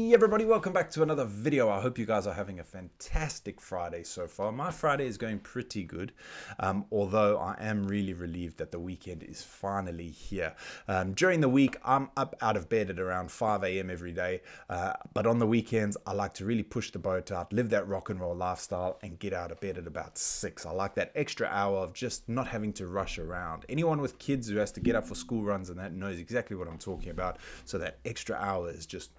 Hey everybody, welcome back to another video. I hope you guys are having a fantastic Friday so far. My Friday is going pretty good, although I am really relieved that the weekend is finally here. During the week, I'm up out of bed at around 5 a.m. every day, but on the weekends, I like to really push the boat out, live that rock and roll lifestyle, and get out of bed at about 6. I like that extra hour of just not having to rush around. Anyone with kids who has to get up for school runs and that knows exactly what I'm talking about, so that extra hour is just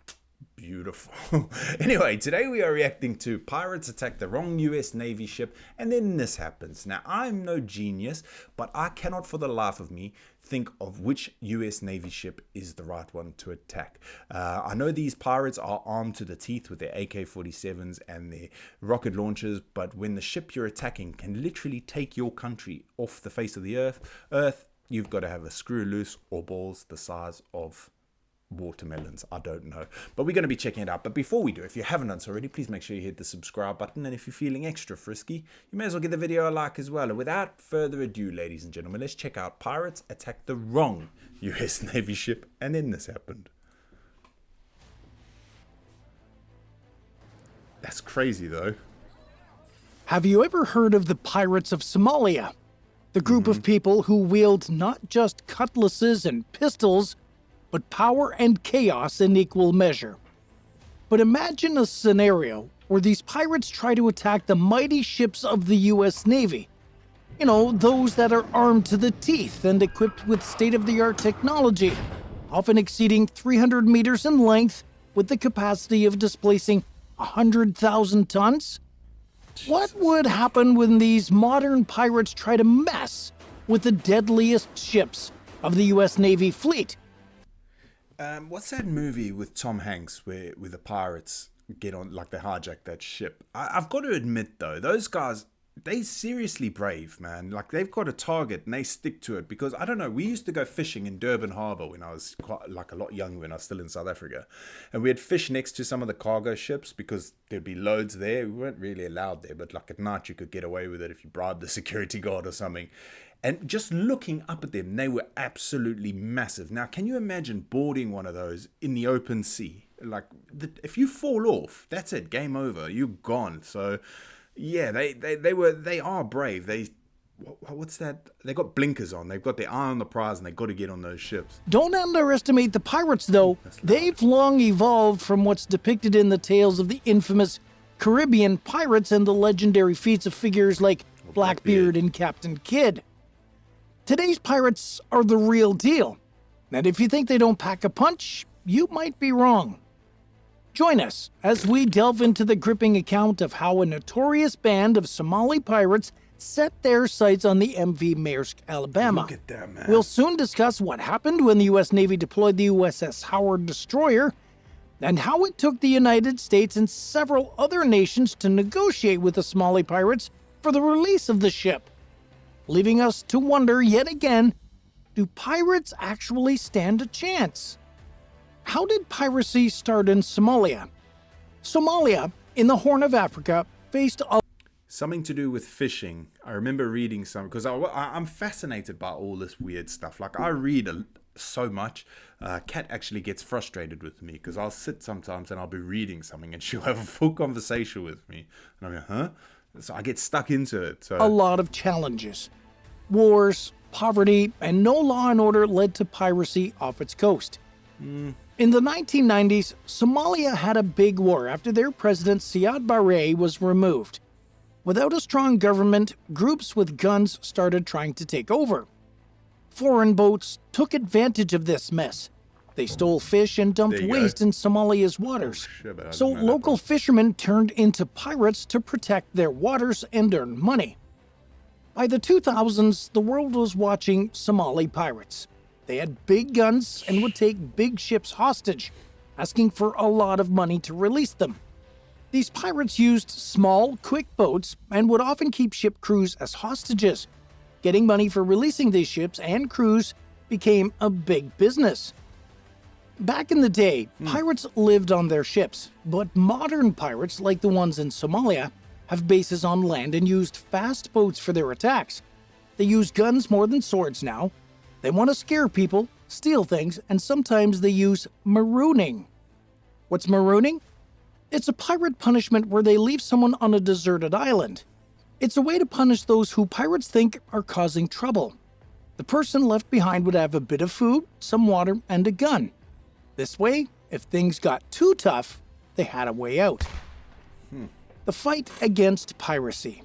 beautiful. Anyway, today we are reacting to pirates attack the wrong US Navy ship and then this happens. Now, I'm no genius, but I cannot for the life of me think of which US Navy ship is the right one to attack. I know these pirates are armed to the teeth with their AK-47s and their rocket launchers, but when the ship you're attacking can literally take your country off the face of the earth, you've got to have a screw loose or balls the size of watermelons. I don't know, but we're going to be checking it out. But before we do, if you haven't done so already, please make sure you hit the subscribe button, and if you're feeling extra frisky, you may as well give the video a like as well. And without further ado, ladies and gentlemen, let's check out pirates attack the wrong US Navy ship and then this happened. That's crazy though. Have you ever heard of the pirates of Somalia? The group of people who wield not just cutlasses and pistols, but power and chaos in equal measure. But imagine a scenario where these pirates try to attack the mighty ships of the US Navy. You know, those that are armed to the teeth and equipped with state-of-the-art technology, often exceeding 300 meters in length with the capacity of displacing 100,000 tons. What would happen when these modern pirates try to mess with the deadliest ships of the US Navy fleet? What's that movie with Tom Hanks where the pirates get on, like they hijack that ship? I've got to admit though, those guys, they seriously brave, man. Like they've got a target and they stick to it, because I don't know, we used to go fishing in Durban Harbour when I was quite like a lot younger, when I was still in South Africa, and we'd fish next to some of the cargo ships because there'd be loads there. We weren't really allowed there, but like at night you could get away with it if you bribed the security guard or something. And just looking up at them, they were absolutely massive. Now, can you imagine boarding one of those in the open sea? Like, if you fall off, that's it, game over. You're gone. So, yeah, they are brave. What's that? They got blinkers on. They've got their eye on the prize, and they got to get on those ships. Don't underestimate the pirates, though. They've long evolved from what's depicted in the tales of the infamous Caribbean pirates and the legendary feats of figures like Blackbeard and Captain Kidd. Today's pirates are the real deal, and if you think they don't pack a punch, you might be wrong. Join us as we delve into the gripping account of how a notorious band of Somali pirates set their sights on the MV Maersk, Alabama. Look at that, man. We'll soon discuss what happened when the U.S. Navy deployed the USS Howard destroyer, and how it took the United States and several other nations to negotiate with the Somali pirates for the release of the ship, leaving us to wonder yet again, do pirates actually stand a chance? How did piracy start in Somalia? Somalia, in the Horn of Africa, faced a something to do with fishing. I remember reading some, because I'm fascinated by all this weird stuff. Like, I read so much. Kat actually gets frustrated with me because I'll sit sometimes and I'll be reading something and she'll have a full conversation with me. And I'm like, huh? So I get stuck into it. So a lot of challenges. Wars, poverty, and no law and order led to piracy off its coast. In the 1990s, Somalia had a big war after their president Siad Barre was removed. Without a strong government, groups with guns started trying to take over. Foreign boats took advantage of this mess. They stole fish and dumped waste in Somalia's waters. So local fishermen turned into pirates to protect their waters and earn money. By the 2000s, the world was watching Somali pirates. They had big guns and would take big ships hostage, asking for a lot of money to release them. These pirates used small, quick boats and would often keep ship crews as hostages. Getting money for releasing these ships and crews became a big business. Back in the day, pirates lived on their ships, but modern pirates, like the ones in Somalia, have bases on land and used fast boats for their attacks. They use guns more than swords now. They want to scare people, steal things, and sometimes they use marooning. What's marooning? It's a pirate punishment where they leave someone on a deserted island. It's a way to punish those who pirates think are causing trouble. The person left behind would have a bit of food, some water, and a gun. This way, if things got too tough, they had a way out. The fight against piracy.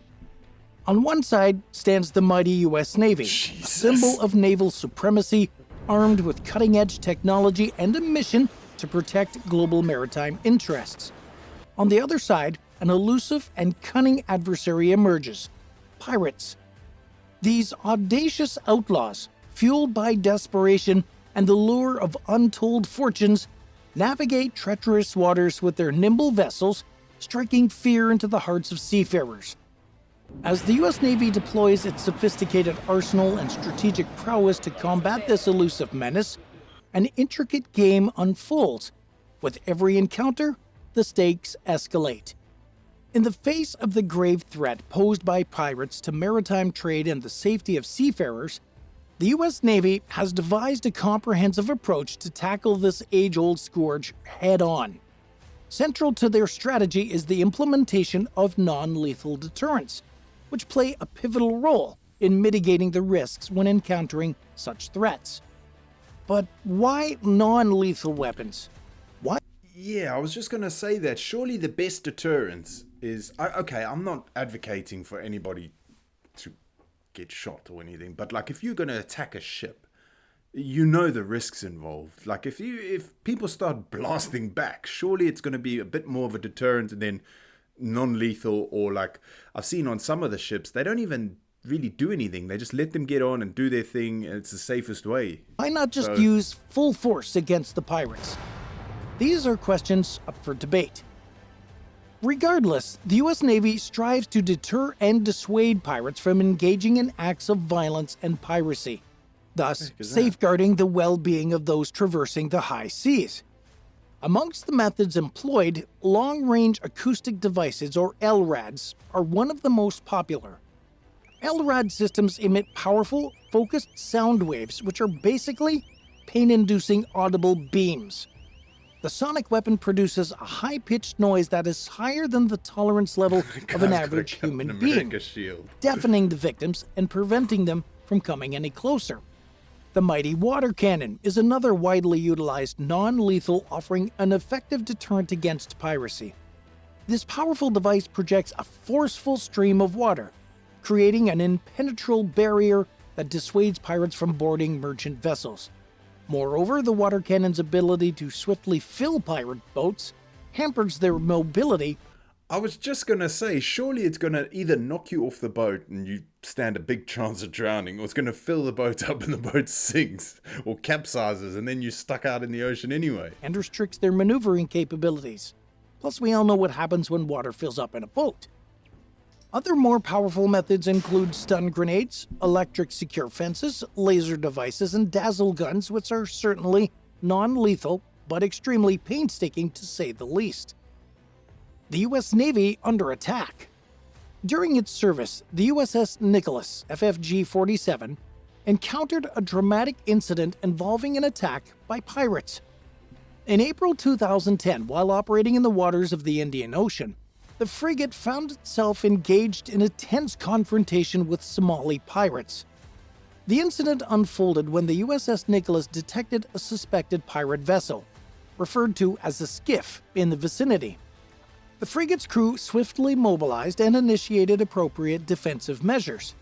On one side stands the mighty U.S. Navy, a symbol of naval supremacy, armed with cutting-edge technology and a mission to protect global maritime interests. On the other side, an elusive and cunning adversary emerges: pirates. These audacious outlaws, fueled by desperation and the lure of untold fortunes, navigate treacherous waters with their nimble vessels, striking fear into the hearts of seafarers. As the U.S. Navy deploys its sophisticated arsenal and strategic prowess to combat this elusive menace, an intricate game unfolds. With every encounter, the stakes escalate. In the face of the grave threat posed by pirates to maritime trade and the safety of seafarers, the U.S. Navy has devised a comprehensive approach to tackle this age-old scourge head-on. Central to their strategy is the implementation of non-lethal deterrents, which play a pivotal role in mitigating the risks when encountering such threats. But why non-lethal weapons? Why? Yeah, I was just going to say that. Surely the best deterrence is... Okay, I'm not advocating for anybody to get shot or anything, but like if you're going to attack a ship, you know the risks involved. Like if people start blasting back, surely it's going to be a bit more of a deterrent than non-lethal. Or like I've seen on some of the ships, they don't even really do anything. They just let them get on and do their thing, and it's the safest way. Why not just use full force against the pirates? These are questions up for debate. Regardless, the U.S. Navy strives to deter and dissuade pirates from engaging in acts of violence and piracy, thus safeguarding the well-being of those traversing the high seas. Amongst the methods employed, long-range acoustic devices, or LRADs, are one of the most popular. LRAD systems emit powerful, focused sound waves, which are basically pain-inducing audible beams. The sonic weapon produces a high-pitched noise that is higher than the tolerance level of an average human being, deafening the victims and preventing them from coming any closer. The mighty water cannon is another widely utilized non-lethal, offering an effective deterrent against piracy. This powerful device projects a forceful stream of water, creating an impenetrable barrier that dissuades pirates from boarding merchant vessels. Moreover, the water cannon's ability to swiftly fill pirate boats hampers their mobility. I was just going to say, surely it's going to either knock you off the boat and you stand a big chance of drowning, or it's going to fill the boat up and the boat sinks or capsizes and then you're stuck out in the ocean anyway. And restricts their maneuvering capabilities. Plus, we all know what happens when water fills up in a boat. Other more powerful methods include stun grenades, electric secure fences, laser devices, and dazzle guns, which are certainly non-lethal, but extremely painstaking to say the least. The U.S. Navy under attack. During its service, the USS Nicholas, FFG-47, encountered a dramatic incident involving an attack by pirates. In April 2010, while operating in the waters of the Indian Ocean, the frigate found itself engaged in a tense confrontation with Somali pirates. The incident unfolded when the USS Nicholas detected a suspected pirate vessel, referred to as a skiff, in the vicinity. The frigate's crew swiftly mobilized and initiated appropriate defensive measures.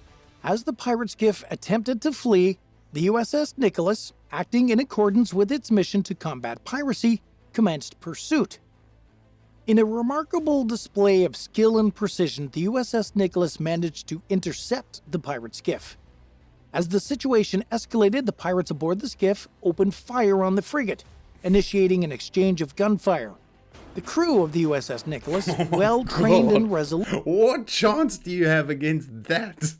As the pirate skiff attempted to flee, the USS Nicholas, acting in accordance with its mission to combat piracy, commenced pursuit. In a remarkable display of skill and precision, the USS Nicholas managed to intercept the pirate skiff. As the situation escalated, the pirates aboard the skiff opened fire on the frigate, initiating an exchange of gunfire. The crew of the USS Nicholas, well-trained and resolute... What chance do you have against that?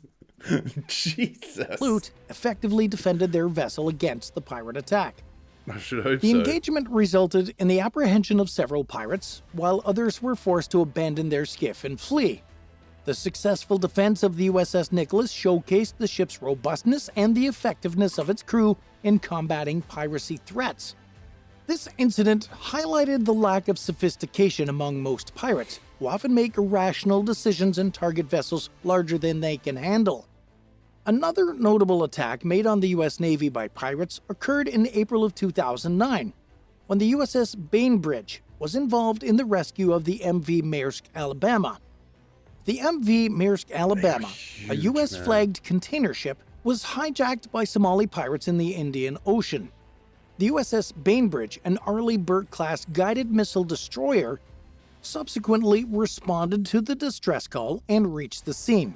Jesus. Effectively defended their vessel against the pirate attack. I should hope The engagement resulted in the apprehension of several pirates, while others were forced to abandon their skiff and flee. The successful defense of the USS Nicholas showcased the ship's robustness and the effectiveness of its crew in combating piracy threats. This incident highlighted the lack of sophistication among most pirates, who often make irrational decisions and target vessels larger than they can handle. Another notable attack made on the U.S. Navy by pirates occurred in April of 2009, when the USS Bainbridge was involved in the rescue of the MV Maersk, Alabama. The MV Maersk, Alabama, a U.S.-flagged container ship, was hijacked by Somali pirates in the Indian Ocean. The USS Bainbridge, an Arleigh Burke-class guided missile destroyer, subsequently responded to the distress call and reached the scene.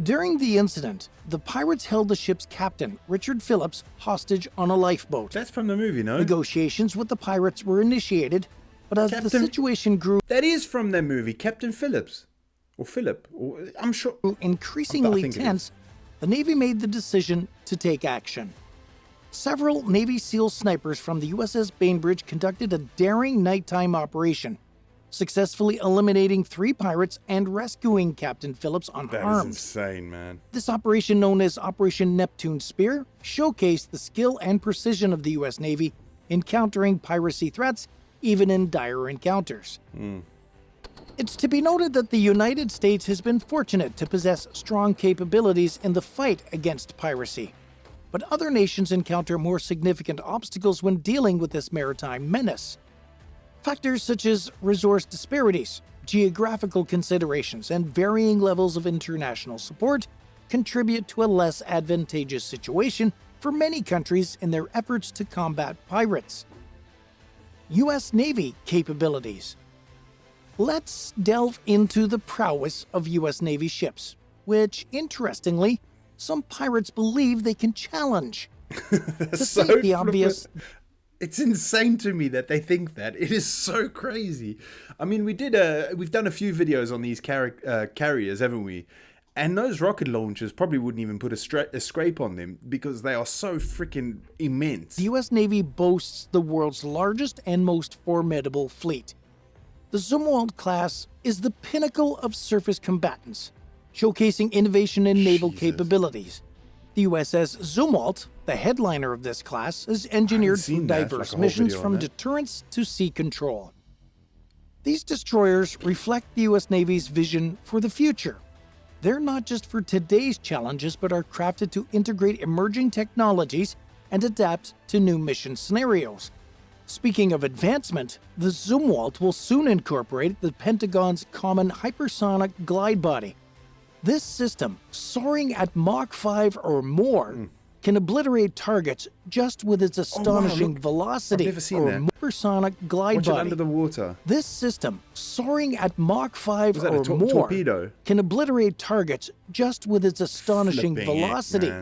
During the incident, the pirates held the ship's captain, Richard Phillips, hostage on a lifeboat. That's from the movie, no? Negotiations with the pirates were initiated, but as the situation grew... That is from the movie, Captain Phillips. Or Philip. Or, I'm sure... increasingly tense, the Navy made the decision to take action. Several Navy SEAL snipers from the USS Bainbridge conducted a daring nighttime operation, successfully eliminating 3 pirates and rescuing Captain Phillips unharmed. That is insane, man. This operation, known as Operation Neptune Spear, showcased the skill and precision of the U.S. Navy in countering piracy threats, even in dire encounters. It's to be noted that the United States has been fortunate to possess strong capabilities in the fight against piracy, but other nations encounter more significant obstacles when dealing with this maritime menace. Factors such as resource disparities, geographical considerations, and varying levels of international support contribute to a less advantageous situation for many countries in their efforts to combat pirates. U.S. Navy capabilities. Let's delve into the prowess of U.S. Navy ships, which, interestingly, some pirates believe they can challenge. To state the obvious... It's insane to me that they think that. It is so crazy. I mean, we've done a few videos on these carriers, haven't we? And those rocket launchers probably wouldn't even put a scrape on them because they are so freaking immense. The U.S. Navy boasts the world's largest and most formidable fleet. The Zumwalt class is the pinnacle of surface combatants, showcasing innovation in naval capabilities. The USS Zumwalt, the headliner of this class, is engineered for diverse missions from deterrence to sea control. These destroyers reflect the U.S. Navy's vision for the future. They're not just for today's challenges, but are crafted to integrate emerging technologies and adapt to new mission scenarios. Speaking of advancement, the Zumwalt will soon incorporate the Pentagon's common hypersonic glide body. This system, soaring at Mach 5 or more, can obliterate targets just with its astonishing velocity. I've never seen that. Hypersonic glide body. Under the water. This system, soaring at Mach 5 or more, torpedo? Can obliterate targets just with its astonishing velocity.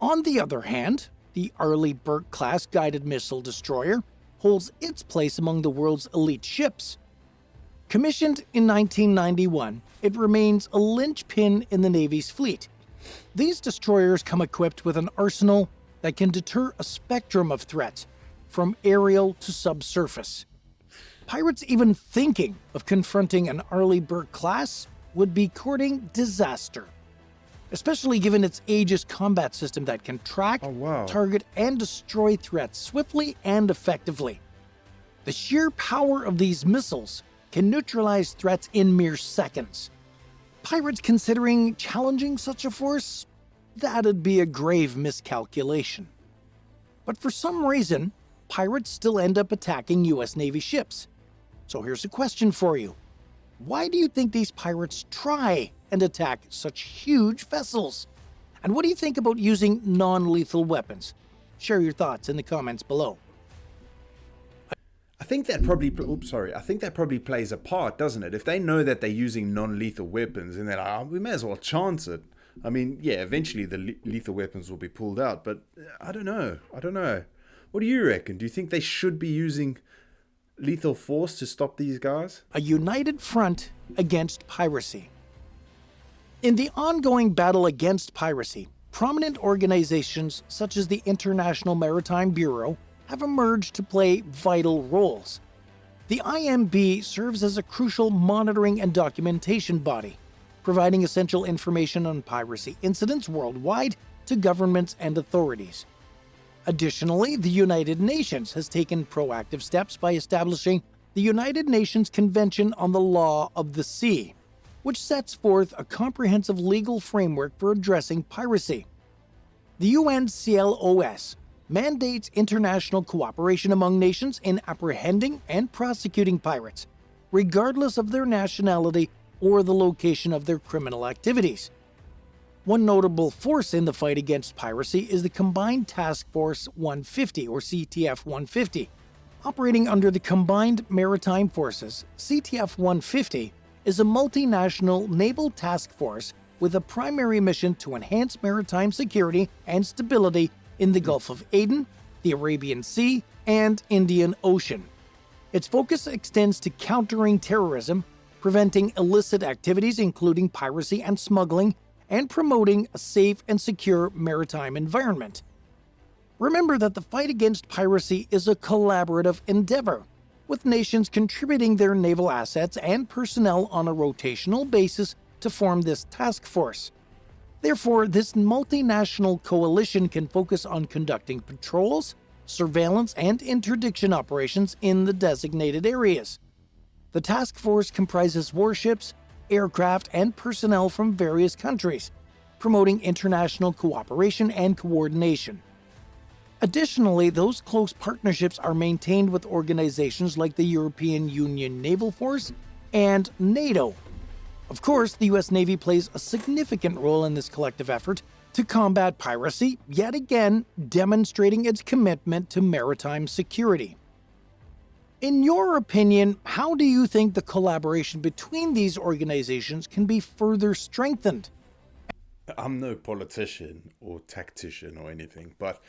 On the other hand, the Arleigh Burke-class guided missile destroyer holds its place among the world's elite ships. Commissioned in 1991, it remains a linchpin in the Navy's fleet. These destroyers come equipped with an arsenal that can deter a spectrum of threats, from aerial to subsurface. Pirates even thinking of confronting an Arleigh Burke-class would be courting disaster, especially given its Aegis combat system that can track, target, and destroy threats swiftly and effectively. The sheer power of these missiles can neutralize threats in mere seconds. Pirates considering challenging such a force? That'd be a grave miscalculation. But for some reason, pirates still end up attacking U.S. Navy ships. So here's a question for you. Why do you think these pirates try and attack such huge vessels? And what do you think about using non-lethal weapons? Share your thoughts in the comments below. I think that probably plays a part, doesn't it? If they know that they're using non-lethal weapons and they're like, oh, we may as well chance it. I mean, yeah, eventually the lethal weapons will be pulled out, but I don't know. What do you reckon? Do you think they should be using lethal force to stop these guys? A united front against piracy. In the ongoing battle against piracy, prominent organizations such as the International Maritime Bureau have emerged to play vital roles. The IMB serves as a crucial monitoring and documentation body, providing essential information on piracy incidents worldwide to governments and authorities. Additionally, the United Nations has taken proactive steps by establishing the United Nations Convention on the Law of the Sea, which sets forth a comprehensive legal framework for addressing piracy. The UNCLOS mandates international cooperation among nations in apprehending and prosecuting pirates, regardless of their nationality or the location of their criminal activities. One notable force in the fight against piracy is the Combined Task Force 150, or CTF 150. Operating under the Combined Maritime Forces, CTF 150 is a multinational naval task force with a primary mission to enhance maritime security and stability in the Gulf of Aden, the Arabian Sea, and Indian Ocean. Its focus extends to countering terrorism, preventing illicit activities including piracy and smuggling, and promoting a safe and secure maritime environment. Remember that the fight against piracy is a collaborative endeavor, with nations contributing their naval assets and personnel on a rotational basis to form this task force. Therefore, this multinational coalition can focus on conducting patrols, surveillance, and interdiction operations in the designated areas. The task force comprises warships, aircraft, and personnel from various countries, promoting international cooperation and coordination. Additionally, those close partnerships are maintained with organizations like the European Union Naval Force and NATO. Of course, the U.S. Navy plays a significant role in this collective effort to combat piracy, yet again demonstrating its commitment to maritime security. In your opinion, how do you think the collaboration between these organizations can be further strengthened? I'm no politician or tactician or anything, but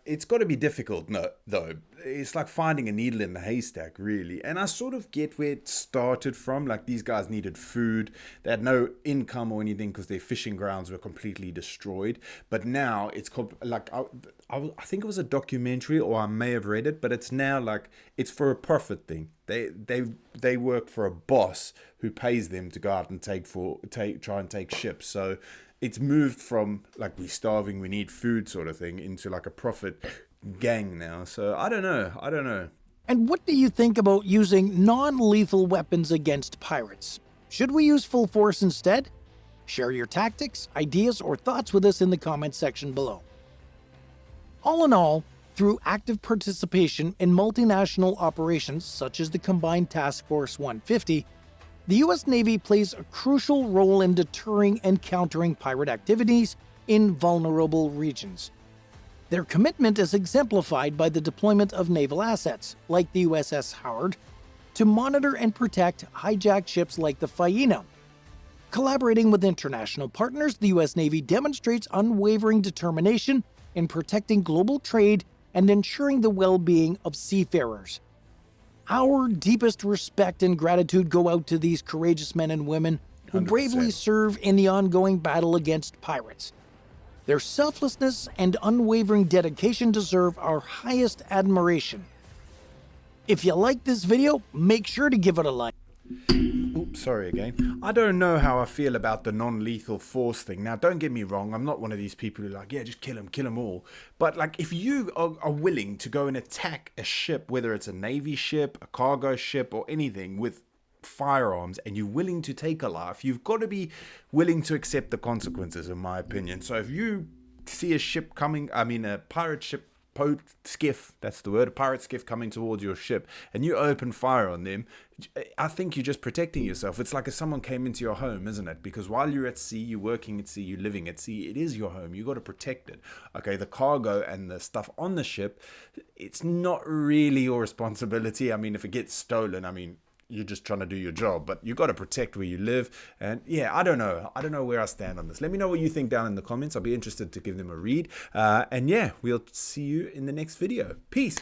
it's got to be difficult, no, though. It's like finding a needle in the haystack, really. And I sort of get where it started from. These guys needed food. They had no income or anything because their fishing grounds were completely destroyed. But now it's called, I think it was a documentary, or I may have read it, but it's now it's for a profit thing. They work for a boss who pays them to go out and try and take ships. So it's moved from we're starving, we need food sort of thing into a profit gang now. So I don't know. And what do you think about using non-lethal weapons against pirates? Should we use full force instead? Share your tactics, ideas, or thoughts with us in the comments section below. All in all, through active participation in multinational operations such as the Combined Task Force 150, the U.S. Navy plays a crucial role in deterring and countering pirate activities in vulnerable regions. Their commitment is exemplified by the deployment of naval assets, like the USS Howard, to monitor and protect hijacked ships like the Faina. Collaborating with international partners, the U.S. Navy demonstrates unwavering determination in protecting global trade and ensuring the well-being of seafarers. Our deepest respect and gratitude go out to these courageous men and women who 100%. bravely serve in the ongoing battle against pirates. Their selflessness and unwavering dedication deserve our highest admiration. If you like this video, make sure to give it a like. Oops, sorry again. I don't know how I feel about the non-lethal force thing. Now, don't get me wrong. I'm not one of these people who yeah, just kill them all. But if you are willing to go and attack a ship, whether it's a Navy ship, a cargo ship, or anything with firearms, and you're willing to take a life, you've got to be willing to accept the consequences, in my opinion. So if you see a ship coming, a pirate ship, skiff, that's the word, a pirate skiff coming towards your ship, and you open fire on them, I think you're just protecting yourself. It's like if someone came into your home, isn't it? Because while you're at sea, you're working at sea, you're living at sea, it is your home. You got to protect it. Okay, the cargo and the stuff on the ship, it's not really your responsibility. If it gets stolen, you're just trying to do your job, but you got to protect where you live. And yeah, I don't know where I stand on this. Let me know what you think down in the comments. I'll be interested to give them a read. And yeah, we'll see you in the next video. Peace.